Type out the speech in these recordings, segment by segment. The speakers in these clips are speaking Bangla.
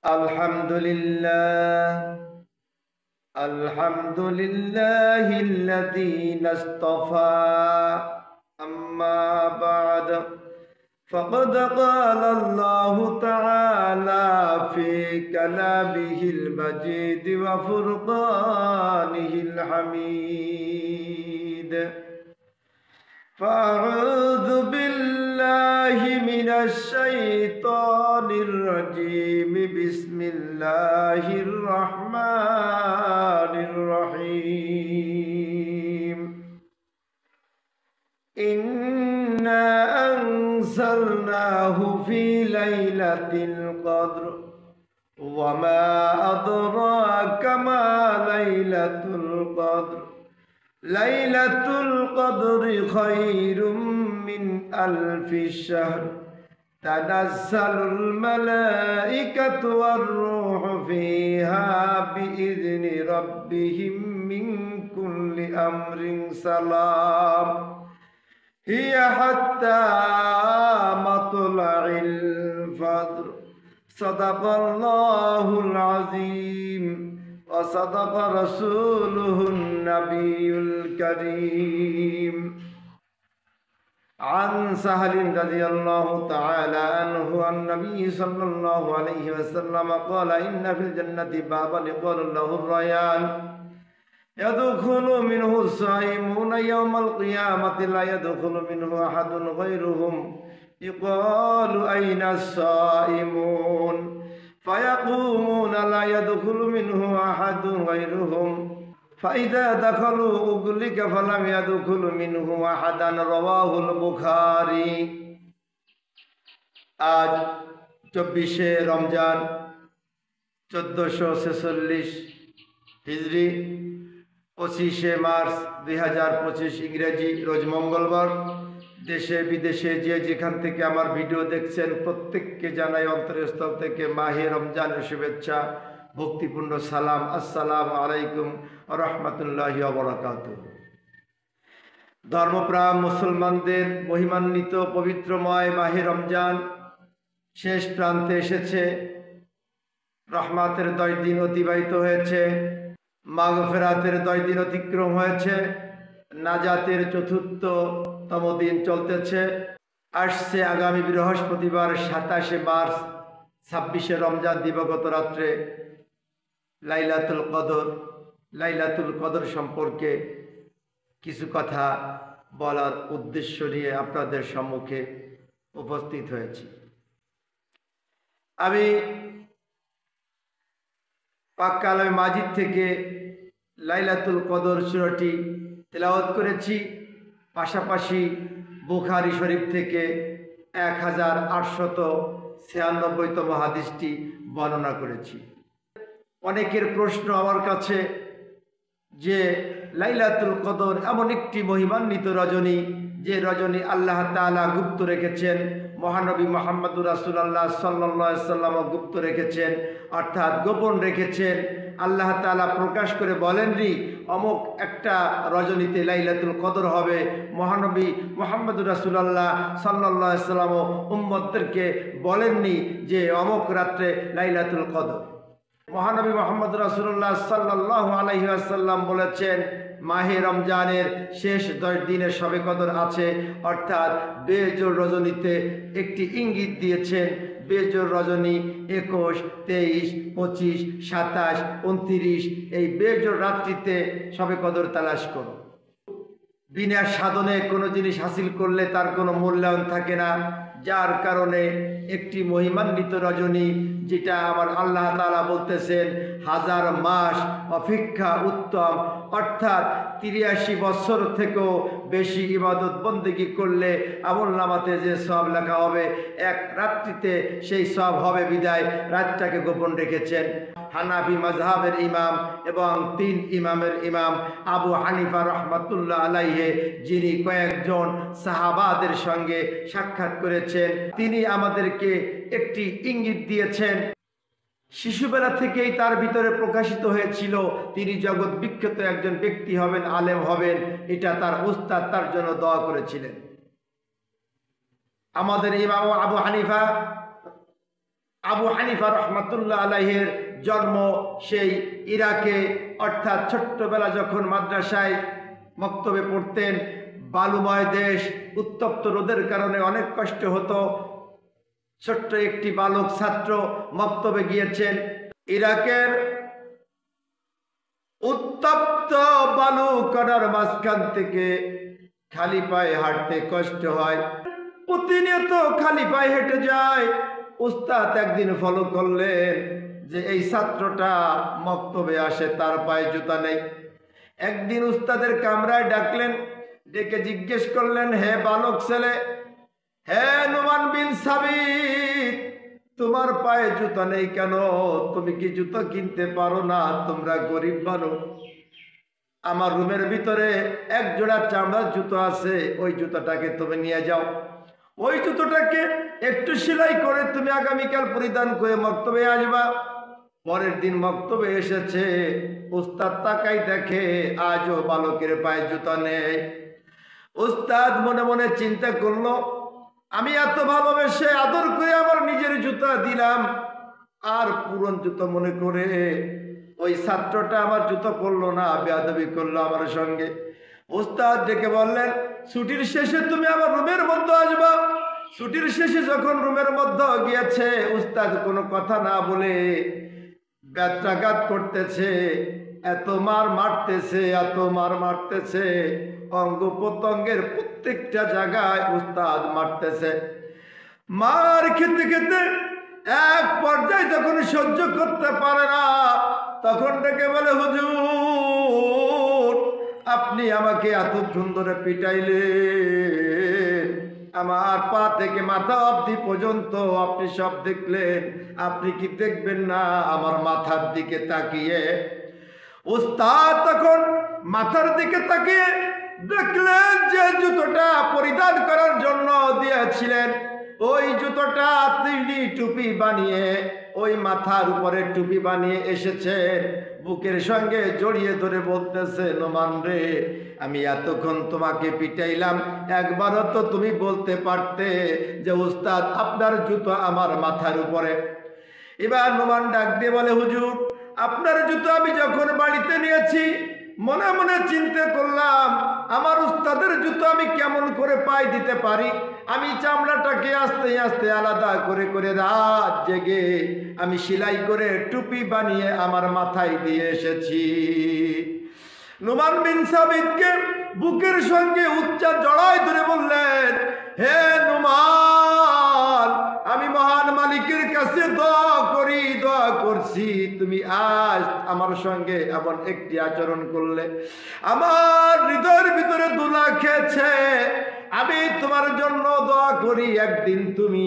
Alhamdulillah, alhamdulillahilladzi nastafa. Amma ba'd, faqad qala Allahu ta'ala fi kalamihil majid wa furqanihil hamid. Fa'udzu billahi minasy syaithanir rajim. Bismillahirrahmanirrahim. Inna anzalnahu fi lailatul qadr wa ma adraka ma lailatul qadr. Lailatul qadri khairum min alfi syahr. Tanazzalul malaikatu war-ruhu fiha bi'izni rabbihim min kulli amrin salam. Hiya hatta matla'il fajr. Sadaqallahul azim. Wa sadaqa rasuluhun nabiyul karim. An Sahalin radhiyallahu ta'ala anhu an Nabi sallallahu alaihi wasallam qala inna fil jannati baban yuqalu lahu ar-rayyan yadkhulu minhu as-sa'imuna yawmal qiyamati la yadkhulu minhu ahadun ghayruhum yuqalu ayna as-sa'imun fayaqumuna la yadkhulu minhu ahadun ghayruhum فإذا دخلوا أغلق فلم يدخل منه أحدا رواه البخاري। আজ 24শে রমজান 1446 হিজরি 25শে মার্চ 2025 ইংরেজি রোজ মঙ্গলবার। দেশে বিদেশে যে যেখান থেকে আমার ভিডিও দেখছেন প্রত্যেককে জানাই অন্তরস্থল থেকে মাহে রমজানের শুভেচ্ছা, ভক্তিপূর্ণ সালাম। আসসালামু আলাইকুম ওয়া রাহমাতুল্লাহি ওয়া বারাকাতুহু। ধর্মপ্রাণ মুসলমানদের মহিমান্বিত পবিত্রময় মাহে রমজান শেষ প্রান্তে এসেছে। রহমতের 10 দিন অতিবাহিত হয়েছে, মাগফিরাতের 10 দিন অতিক্রম হয়েছে, নাজাতের 4র্থতম দিন চলতেছে। আসছে আগামী বৃহস্পতিবার 27শে মার্চ 26শে রমজান দিবাগত রাত্রে লাইলাতুল কদর সম্পর্কে কিছু কথা বলার উদ্দেশ্য নিয়ে আপনাদের সম্মুখে উপস্থিত হয়েছি। আমি পাক কালামে মাজিদ থেকে লাইলাতুল কদর সূরাটি তেলাওয়াত করেছি, পাশাপাশি বুখারী শরীফ থেকে 1896তম হাদিসটি বর্ণনা করেছি। অনেকের প্রশ্ন আমার কাছে যে লাইলাতুল কদর এমন একটি মহিমান্বিত রজনী, যে রজনী আল্লাহ তাআলা গুপ্ত রেখেছেন, মহানবী মুহাম্মদুর রাসূলুল্লাহ সাল্লাল্লাহু আলাইহি ওয়াসাল্লাম গুপ্ত রেখেছেন, অর্থাৎ গোপন রেখেছেন। আল্লাহ তাআলা প্রকাশ করে বলেননি অমুক একটা রজনীতে লাইলাতুল কদর হবে। মহানবী মুহাম্মদুর রাসূলুল্লাহ সাল্লাল্লাহু আলাইহি ওয়াসাল্লাম উম্মতদেরকে বলেননি যে অমুক রাত্রে লাইলাতুল কদর। মহানবী মুহাম্মদ রাসূলুল্লাহ সাল্লাল্লাহু আলাইহি ওয়াসাল্লাম বলেছেন মাহে রমজানের শেষ 10 দিনে শবে কদর আছে, অর্থাৎ বেজোড় রজনীতে একটি ইঙ্গিত দিয়েছেন। বেজোড় রজনী 21, 23, 25, 27, 29 এই বেজোড় রাত্রিতে শবে কদর তালাশ করো। বিনা সাধনে কোনো জিনিস হাসিল করলে তার কোনো মূল্যায়ন থাকে না, যার কারণে একটি মহিমান্বিত রজনী, যেটা আমার আল্লাহ তাআলা বলতেছেন 1000 মাস অপেক্ষা উত্তম, অর্থাৎ 83 বছর থেকেও বেশি ইবাদত বন্দেগী করলে আমলনামাতে যে সওয়াব লেখা হবে এক রাত্রিতে সেই সওয়াব হবে বিদায় রাতটাকে গোপন রেখেছেন। হানাফি মাযহাবের ইমাম এবং 3 ইমামের ইমাম আবু হানিফা রাহমাতুল্লাহ আলাইহি, যিনি কয়েকজন সাহাবাদের সঙ্গে সাক্ষাৎ করেছেন, তিনি আমাদেরকে একটি ইঙ্গিত দিয়েছেন। শিশুবেলা থেকেই তার ভিতরে প্রকাশিত হয়েছিল তিনি জগৎ বিখ্যাত একজন ব্যক্তি হবেন, আলেম হবেন। এটা তার উস্তাদ তার জন্য দোয়া করেছিলেন। আমাদের ইমাম আবু হানিফা আবু হানিফা রহমাতুল্লাহ আলাইহির জন্ম সেই ইরাকে, অর্থাৎ ছোট্টবেলা যখন মাদ্রাসায় মক্তবে পড়তেন, বালুময় দেশ, উত্তপ্ত রোদের কারণে অনেক কষ্ট হতো। ছোট্ট একটি বালক ছাত্র মক্তবে গিয়েছেন। ইরাকের উত্তপ্ত বালু কণার মাঝখান থেকে খালি পায়ে হাঁটতে কষ্ট হয়, প্রতিনিয়ত খালি পায়ে হেঁটে যায়। উস্তাদ একদিন ফলো করলেন যে এই ছাত্রটা মক্তবে আসে, তার পায়ে জুতা নেই। একদিন উস্তাদের কামরায় ডাকলেন, ডেকে জিজ্ঞেস করলেন, হে বালক ছেলে, হে নুমান বিন সাবিত, তোমার পায়ে জুতা নেই কেন? তুমি কি জুতা কিনতে পারো না? তোমরা গরিব মানুষ। আমার রুমের ভিতরে এক জোড়া চামড়ার জুতো আছে, ওই জুতাটাকে তুমি নিয়ে যাও। ওই জুতোটাকে একটু সেলাই করে তুমি আগামীকাল পরিধান করে মক্তবে আসবা। পরের দিন মক্তবে এসেছে, উস্তাদ তাকাই দেখে আজও বালকের পায়ে জুতা নেই। উস্তাদ মনে মনে চিন্তা করলো, আমি এত ভালোবেসে আদর করে আমার নিজের জুতা দিলাম, আর পুরন জুতো মনে করে ওই ছাত্রটা আমার জুতো পরলো না, বেয়াদবি করলো আমার সঙ্গে। উস্তাদ ডেকে বললেন, ছুটির শেষে তুমি আমার রুমের মধ্যে আসবা। ছুটির শেষে যখন রুমের মধ্যে গিয়েছে, উস্তাদ কোনো কথা না বলে ব্যত্রাঘাত করতেছে, এত মার মারতেছে, এত মার মারতেছে, অঙ্গ প্রত্যঙ্গের প্রত্যেকটা জায়গায় উস্তাদ মারতেছে। মার খেতে খেতে এক পর্যায়ে যখন সহ্য করতে পারে না, তখন ডেকে বলে, হুজুর, আপনি আমাকে এতক্ষণ ধরে পিটাইলেন, আমার পা থেকে মাথা অবধি পর্যন্ত আপনি সব দেখলেন, আপনি কি দেখবেন না আমার মাথার দিকে তাকিয়ে? উস্তাদ তখন মাথার দিকে তাকিয়ে দেখলেন যে জুতোটা পরিধান করার জন্য দিয়েছিলেন, ওই জুতোটা তিনি টুপি বানিয়ে ওই মাথার উপরে টুপি বানিয়ে এসেছেন। বুকের সঙ্গে জড়িয়ে ধরে বলতেছে, নোমান রে, আমি এতক্ষণ তোমাকে পিটাইলাম, একবারও তো তুমি বলতে পারতে যে উস্তাদ আপনার জুতো আমার মাথার উপরে। এবার নোমান ডাক দিয়ে বলে, হুজুর, আপনার জুতো আমি যখন বাড়িতে নিয়েছি, মনে মনে চিন্তা করলাম আমার উস্তাদের জুতো আমি কেমন করে পায়ে দিতে পারি। আমি চামড়াটাকে আস্তে আস্তে আলাদা করে করে রাত জেগে আমি সেলাই করে টুপি বানিয়ে আমার মাথায় দিয়ে এসেছি। নুমান বিন সাবিতকে বুকের সঙ্গে উচ্চা জড়ায় ধরে বললেন, হে নুমান, আমি মহান মালিকের কাছে দোয়া করছি, তুমি আজ আমার সঙ্গে এমন একটি আচরণ করলে আমার হৃদয়ের ভিতরে দুলা খেয়েছে। আমি তোমার জন্য দোয়া করি, একদিন তুমি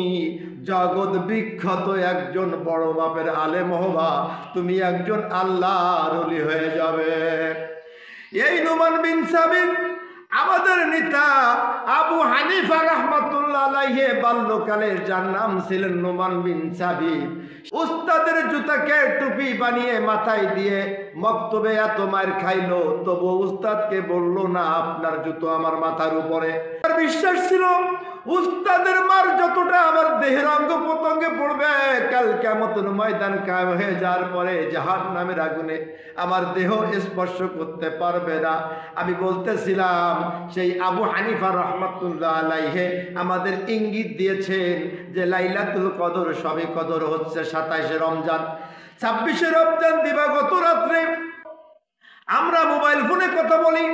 জগৎ বিখ্যাত একজন বড় মাপের আলেম হবা, তুমি একজন আল্লাহর ওলি হয়ে যাবে। এই নুমান বিন সাবিত আমাদের নেতা আবু হানিফা রহমাতুল্লাহ আলাইহি বাল্যকালের যার নাম ছিলেন নুমান বিন সাবিত, উস্তাদের জুতাকে টুপি বানিয়ে মাথায় দিয়ে মক্তবে এত মার খাইলো, তবু উস্তাদকে বললো না আপনার জুতো আমার মাথার উপরে। তার বিশ্বাস ছিল উস্তাদের মার যতটা আমার দেহের অঙ্গ প্রত্যঙ্গে পড়বে, কাল কিয়ামতের ময়দান কায়েম হয়ে যাওয়ার পরে জাহান্নামের আগুনে আমার দেহ স্পর্শ করতে পারবে না। আমি বলতেছিলাম সেই আবু হানিফা রহমাতুল্লাহ আলাইহি আমাদের ইঙ্গিত দিয়েছেন যে লাইলাতুল কদর, সবে কদর হচ্ছে 27শে রমজান। 26শে রমজান দিবাগত রাত্রে আমরা মোবাইল ফোনে কথা বলি,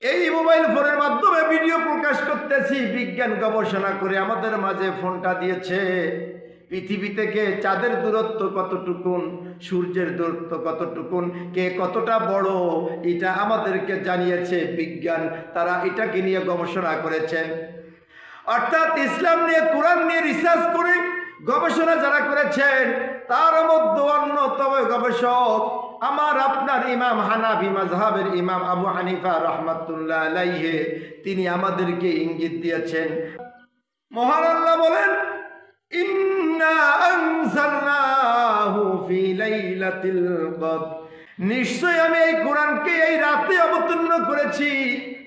এই মোবাইল ফোনের মাধ্যমে ভিডিও প্রকাশ করতেছি। বিজ্ঞান গবেষণা করে আমাদের মাঝে ফোনটা দিয়েছে পৃথিবী থেকে চাঁদের দূরত্ব কতটুকুন, সূর্যের দূরত্ব কতটুকুন, কে কতটা বড়, এটা আমাদেরকে জানিয়েছে বিজ্ঞান। তারা এটাকে নিয়ে গবেষণা করেছেন, অর্থাৎ ইসলাম নিয়ে, কোরআন নিয়ে রিসার্চ করে গবেষণা যারা করেছেন, তার মধ্যে অন্যতম গবেষক আমার আপনার ইমাম হানাফি মাযহাবের ইমাম আবু হানিফা রহমাতুল্লাহ আলাইহি, তিনি আমাদেরকে ইঙ্গিত দিয়েছেন। মহান আল্লাহ বলেন, ইন্না আনজালনাহু ফি লাইলাতিল কদর, নিশ্চয় আমি এই কোরআনকে এই রাতে অবতীর্ণ করেছি,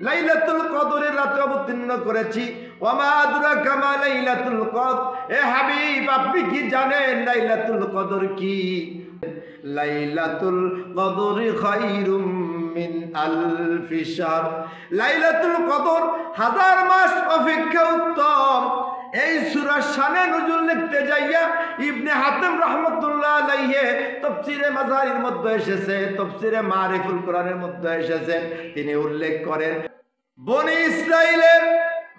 লাইলাতুল কদরের রাতে অবতীর্ণ করেছি। ওয়ামা আদরাকা মা লাইলাতুল কদর, এ হাবিব আপনি কি জানেন লাইলাতুল কদর কি? লাইলাতুল কদরি খায়রুম মিন আলফি শাহর, লাইলাতুল কদর হাজার মাস অপেক্ষা উত্তম। এই সূরার শানে নুজুল লিখতে যাইয়া ইবনে হাতিম রাহমাতুল্লাহ আলাইহি তাফসীরে মাজারির মধ্যে এসেছে, তাফসীরে মারিফুল কোরআনের মধ্যে এসেছে, তিনি উল্লেখ করেন বনি ইসরাইলের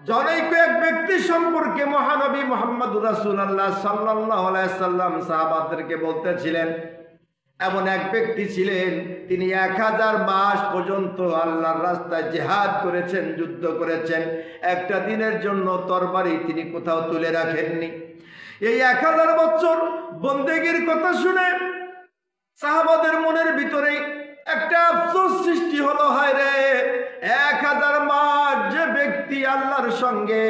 জনৈক এক ব্যক্তি সম্পর্কে মহানবী মুহাম্মদুর রাসূলুল্লাহ সাল্লাল্লাহু আলাইহি সাল্লাম সাহাবাদেরকে বলতেছিলেন, এমন এক ব্যক্তি ছিলেন তিনি 1000 মাস পর্যন্ত আল্লাহর রাস্তায় জিহাদ করেছেন, যুদ্ধ করেছেন, একটা দিনের জন্য তরবারি তিনি কোথাও তুলে রাখেননি। এই 1000 বছর বন্দেগীর কথা শুনে সাহাবাদের মনের ভিতরে একটা আফসোস সৃষ্টি হলো, হায় রে 1000 মাস যে ব্যক্তি আল্লাহর সঙ্গে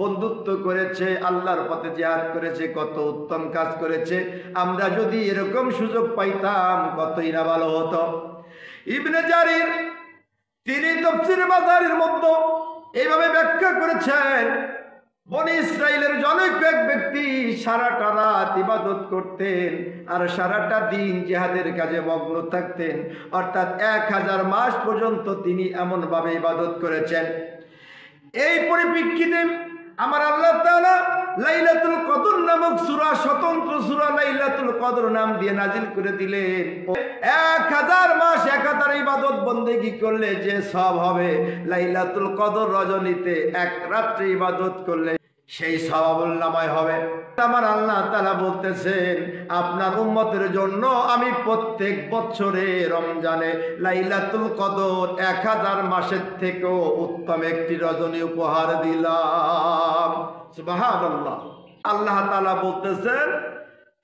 বন্ধুত্ব করেছে, আল্লাহর পথে জিহাদ করেছে, কত উত্তম কাজ করেছে, আমরা যদি এরকম সুযোগ পাইতাম কতই না ভালো হতো। ইবনে জারির তিনি তাফসীর মাজারির মধ্যে এইভাবে ব্যাখ্যা করেছেন, বনি ইসরাইলের জনৈক এক ব্যক্তি সারাটা রাত ইবাদত করতেন আর সারাটা দিন জিহাদের কাজে মগ্ন থাকতেন, অর্থাৎ 1000 মাস পর্যন্ত তিনি এমনভাবে ইবাদত করেছেন। এই পরিপ্রেক্ষিতে আমার আল্লাহ তাআলা লাইলাতুল কদর নামক সূরা, স্বতন্ত্র সূরা লাইলাতুল কদর নাম দিয়ে নাজিল করে দিলেন। 1000 মাস 1000 ইবাদত বন্দেগী করলে যে সব হবে, লাইলাতুল কদর রজনীতে এক রাত্রি ইবাদত করলে সেই সওয়াবুল্লামায় হবে। আমার আল্লাহ তাআলা বলতেছেন আপনার উম্মতের জন্য আমি প্রত্যেক বছরে রমজানে লাইলাতুল কদর 1000 মাসের থেকেও উত্তম একটি রজনী উপহার দিলাম। সুবহানাল্লাহ। আল্লাহ তাআলা বলতেছেন,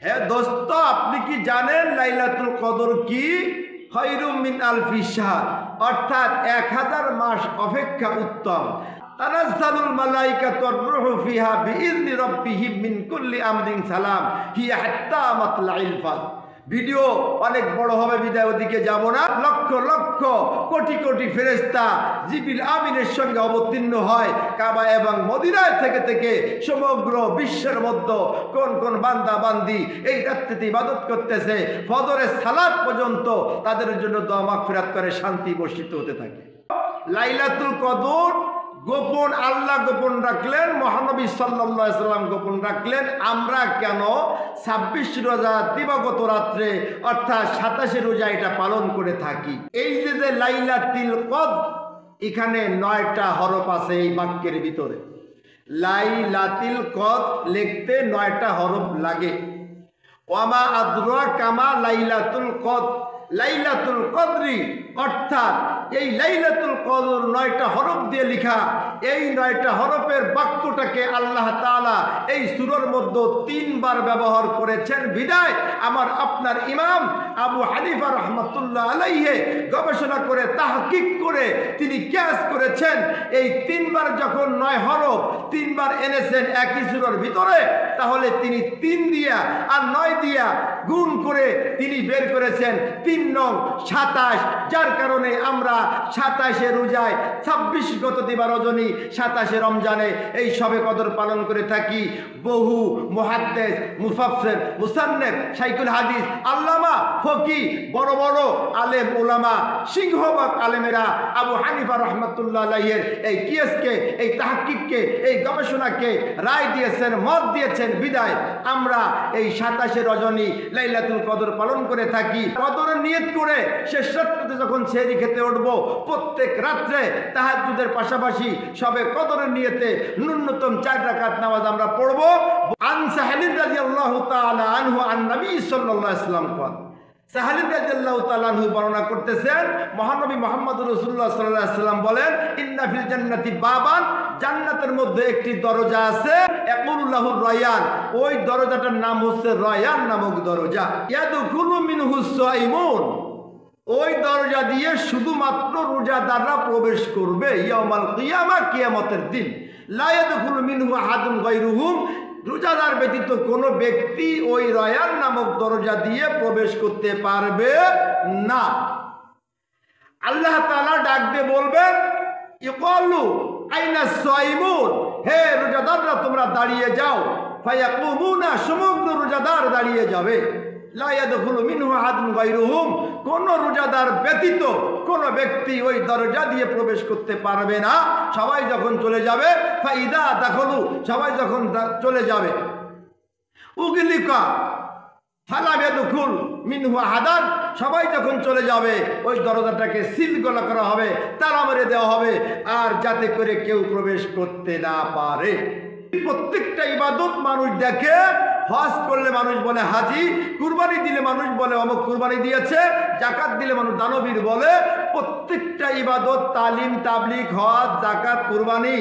হে দোস্ত আপনি কি জানেন লাইলাতুল কদর কি? খায়রুম মিন আলফি শাহর, অর্থাৎ 1000 মাস অপেক্ষা উত্তম। তানাজ্জালুল মালাইকাতু ওয়ার-রূহু ফিহা বিইذনি রাব্বিহিম মিন কুল্লি আমরিন সালাম হিয়া হাত্তা মাতলাইল ফাজর। ভিডিও অনেক বড় হবে বিদায় ওদিকে যাব না। লক্ষ লক্ষ কোটি কোটি ফেরেশতা জিবরিল আমিনের সঙ্গে অবতীর্ণ হয় কাবা এবং মদিনায় থেকে সমগ্র বিশ্বের মধ্যে কোন কোন বান্দা বান্দি এই রাত্রিতে ইবাদত করতেছে, ফজরের সালাত পর্যন্ত তাদের জন্য দোয়া মাগফিরাত করে শান্তি বর্ষিত হতে থাকে। লাইলাতুল কদর গোপন আল্লাহ গোপন রাখলেন, মহানবী সাল্লাল্লাহু আলাইহি সাল্লাম গোপন রাখলেন। আমরা কেন 26 রোজা দিবাগত রাত্রে অর্থাৎ 27 রোজা এটা পালন করে থাকি? এই যে লাইলাতুল কদর, এখানে 9টা হরফ আছে এই বাক্যের ভিতরে। লাইলাতুল কদর লিখতে 9টা হরফ লাগে। ওয়ামা আদরাকা মা লাইলাতুল কদর, লাইলাতুল কদরি অর্থাৎ এই লাইলাতুল কদর 9টা হরফ দিয়ে লেখা। এই 9টা হরফের বাক্যটাকে আল্লাহ তাআলা এই সূরার মধ্যে 3 বার ব্যবহার করেছেন। বিদায় আমার আপনার ইমাম আবু হানিফা রাহমাতুল্লাহ আলাইহি গবেষণা করে তাহকিক করে তিনি কিয়াস করেছেন, এই 3 বার যখন 9 হরফ 3 বার এনেছেন একই সূরার ভিতরে, তাহলে তিনি 3 দিয়া আর 9 দিয়া গুণ করে তিনি বের করেছেন 3 নং 27। যার কারণে আমরা 27 রোজায় 26 গত দিবা রজনী 27 রমজানে এই শবে কদর পালন করে থাকি। বহু মুহাদ্দিস, মুফাসসির, মুসান্নিফ, শাইখুল হাদিস, আল্লামা, ফকি, বড় বড় আলেম উলামা, সিংহভাগ আলেমেরা আবু হানিফা রাহমাতুল্লাহ আলাইহির এই কিয়াসকে, এই তাহকিককে, এই গবেষণাকে রায় দিয়েছেন, মত দিয়েছেন। বিদায় আমরা এই 27 রজনী লাইলাতুল কদর পালন করে থাকি। কদরের নিয়ত করে শেষ রাত্রিতে যখন সেহরি খেতে উঠব, প্রত্যেক রাত্রে তাহাজ্জুদের পাশাপাশি সবে কদরের নিয়তে ন্যূনতম 4 রাকাত নামাজ আমরা পড়ব। আন সাহলিন রাদিয়াল্লাহু তাআলা আনহু আন নবী সাল্লাল্লাহু আলাইহি ওয়াসাল্লাম قال, সাহলিন রাদিয়াল্লাহু তাআলা আনহু বর্ণনা করতেছেন, মহানবী মুহাম্মদুর রাসূলুল্লাহ সাল্লাল্লাহু আলাইহি ওয়াসাল্লাম বলেন, ইন্না ফিল জান্নাতি বাবান, জান্নাতের মধ্যে একটি দরজা আছে, ইয়াকুলু লাহুর রায়ান, ওই দরজাটার নাম হচ্ছে রায়ান নামক দরজা। ইয়াদখুলু মিনহুস সাইমুন, ওই দরজা দিয়ে শুধুমাত্র রোজাদাররা প্রবেশ করবে। ইয়াউমাল কিয়ামা, কিয়ামতের দিন। লা ইয়াদখুলু মিনহু আহাদুন গায়রুহুম, রোজাদার ব্যতীত কোনো ব্যক্তি ওই রায়ান নামক দরজা দিয়ে প্রবেশ করতে পারবে না। আল্লাহ তাআলা ডাক দিয়ে বলবেন, ইকালু আইনা সাইমুন, হে রোজাদাররা তোমরা দাঁড়িয়ে যাও। ফায়াকুমুনা, সমগ্র রোজাদার দাঁড়িয়ে যাবে। লা ইয়াদখুলু মিনহু আহাদুন গায়রুহুম, কোন রোজাদার ব্যতীত কোন ব্যক্তি ওই দরজা দিয়ে প্রবেশ করতে পারবে না। সবাই যখন চলে যাবে, ফাইদা দাখলু, সবাই যখন চলে যাবে, উগলিকা ফালা ইয়াদখুল মিনহু আহাদান, সবাই যখন চলে যাবে ওই দরজাটাকে সিল গলা করা হবে, তালা মেরে দেওয়া হবে, আর যাতে করে কেউ প্রবেশ করতে না পারে। প্রত্যেকটা ইবাদত মানুষ দেখে, হজ করলে মানুষ বলে হাজি, কুরবানি দিলে মানুষ বলে অমুক কুরবানি দিয়েছে, জাকাত দিলে মানুষ দানবীর বলে। প্রত্যেকটা ইবাদত, তালিম, তাবলিগ, হজ, জাকাত, কুরবানি,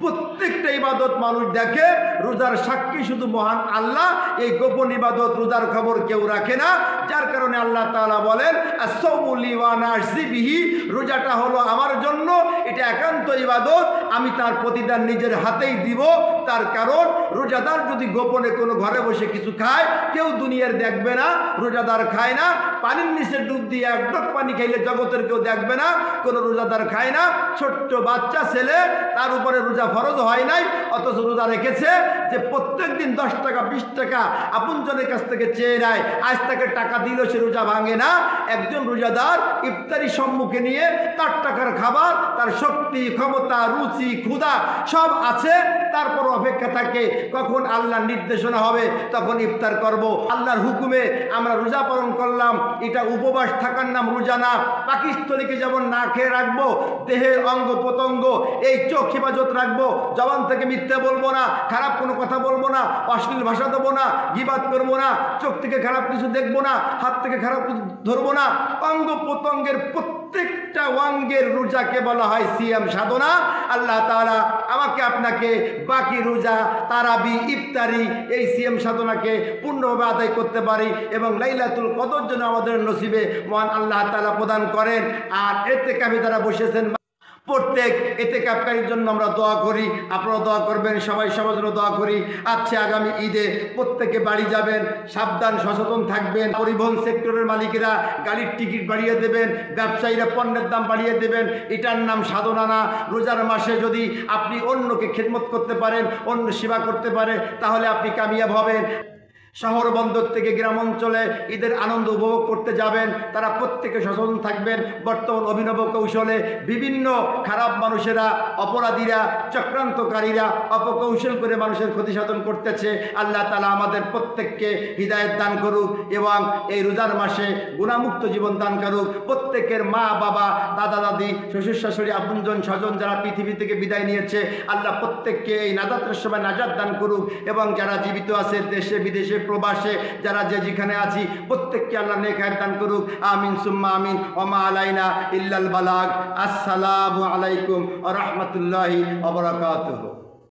প্রত্যেকটা ইবাদত মানুষ দেখে। রোজার সাক্ষী শুধু মহান আল্লাহ। এই গোপন ইবাদত, রোজার খবর কেউ রাখে না। যার কারণে আল্লাহ তাআলা বলেন আস-সাওমু লি ওয়া আনা আজজি বিহি, রোজাটা হলো আমার জন্য, এটা একান্ত ইবাদত, আমি তার প্রতিদান নিজের হাতেই দিব। তার কারণ রোজাদার যদি গোপনে কোনো ঘরে বসে কিছু খায়, কেউ দুনিয়ার দেখবে না। রোজাদার খায় না, পানির নিচে ডুব দিয়ে এক ঢোক পানি খাইলে জগতের কেউ দেখবে না। কোনো রোজাদার খায় না। ছোট্ট বাচ্চা ছেলে, তার উপরে রোজা ফরজ হয় নাই, অথচ রোজা রেখেছে, যে প্রত্যেক দিন 10 টাকা 20 টাকা আপনজনের কাছ থেকে চেয়ে নেয়, আজ তাকে টাকা দিল, সে রোজা ভাঙে না। একজন রোজাদার ইফতারি সম্মুখে নিয়ে তার টাকার খাবার, তার শক্তি, ক্ষমতা, রুচি, ক্ষুধা সব আছে, তারপর অপেক্ষা থাকে কখন আল্লাহর নির্দেশনা হবে, তখন ইফতার করব। আল্লাহর হুকুমে আমরা রোজা পালন করলাম, এটা উপবাস থাকার নাম রোজা না। পাকিস্তলিকে যেমন না খেয়ে রাখবো, দেহের অঙ্গ প্রত্যঙ্গ, এই চোখ হেফাজত রাখবো, জবান থেকে মিথ্যা বলবো না, খারাপ কোনো কথা বলবো না, অশ্লীল ভাষা দেবো না, গীবাত করবো না, চোখ থেকে খারাপ কিছু দেখবো না, হাত থেকে খারাপ কিছু ধরবো না। অঙ্গ প্রত্যঙ্গের প্রত্যেকটা অঙ্গের রোজাকে বলা হয় সিয়াম সাধনা। আল্লাহ তাআলা আমাকে আপনাকে বাকি রোজা, তারাবি, ইফতারি, এই সিয়াম সাধনাকে পূর্ণভাবে আদায় করতে পারি এবং লাইলাতুল কদর যেন আমাদের নসিবে মহান আল্লাহ তাআলা প্রদান করেন। আর ইতিকাফে যারা বসেছেন, প্রত্যেক ইতিকাফকারীর জন্য আমরা দোয়া করি, আপনারা দোয়া করবেন, সবাই সবার জন্য দোয়া করি। আচ্ছা, আগামী ঈদে প্রত্যেকে বাড়ি যাবেন, সাবধান সচেতন থাকবেন। পরিবহন সেক্টরের মালিকেরা গাড়ির টিকিট বাড়িয়ে দেবেন, ব্যবসায়ীরা পণ্যের দাম বাড়িয়ে দেবেন, এটার নাম সাধনা না। রোজার মাসে যদি আপনি অন্যকে খেদমত করতে পারেন, অন্য সেবা করতে পারেন, তাহলে আপনি কামিয়াব হবেন। শহর বন্দর থেকে গ্রাম অঞ্চলে ঈদের আনন্দ উপভোগ করতে যাবেন, তারা প্রত্যেকে সচেতন থাকবেন। বর্তমান অভিনব কৌশলে বিভিন্ন খারাপ মানুষেরা, অপরাধীরা, চক্রান্তকারীরা অপকৌশল করে মানুষের ক্ষতি সাধন করতেছে। আল্লাহ তাআলা আমাদের প্রত্যেককে হিদায়াত দান করুক এবং এই রোজার মাসে গুনাহমুক্ত জীবন দান করুক। প্রত্যেকের মা বাবা, দাদা দাদি, শ্বশুর শাশুড়ি, আপনজন স্বজন যারা পৃথিবী থেকে বিদায় নিয়েছে, আল্লাহ প্রত্যেককে এই নাজাতের সময় নাজাত দান করুক এবং যারা জীবিত আছে দেশে বিদেশে প্রবাসে, যারা যে যেখানে আছি, প্রত্যেককে আল্লাহ নেক হায়াত দান করুক। আমিন সুম্মা আমিন। ওয়া মা আলাইনা ইল্লাল বালাগ। আসসালামু আলাইকুম ওয়া রাহমাতুল্লাহি ওয়া বারাকাতুহু।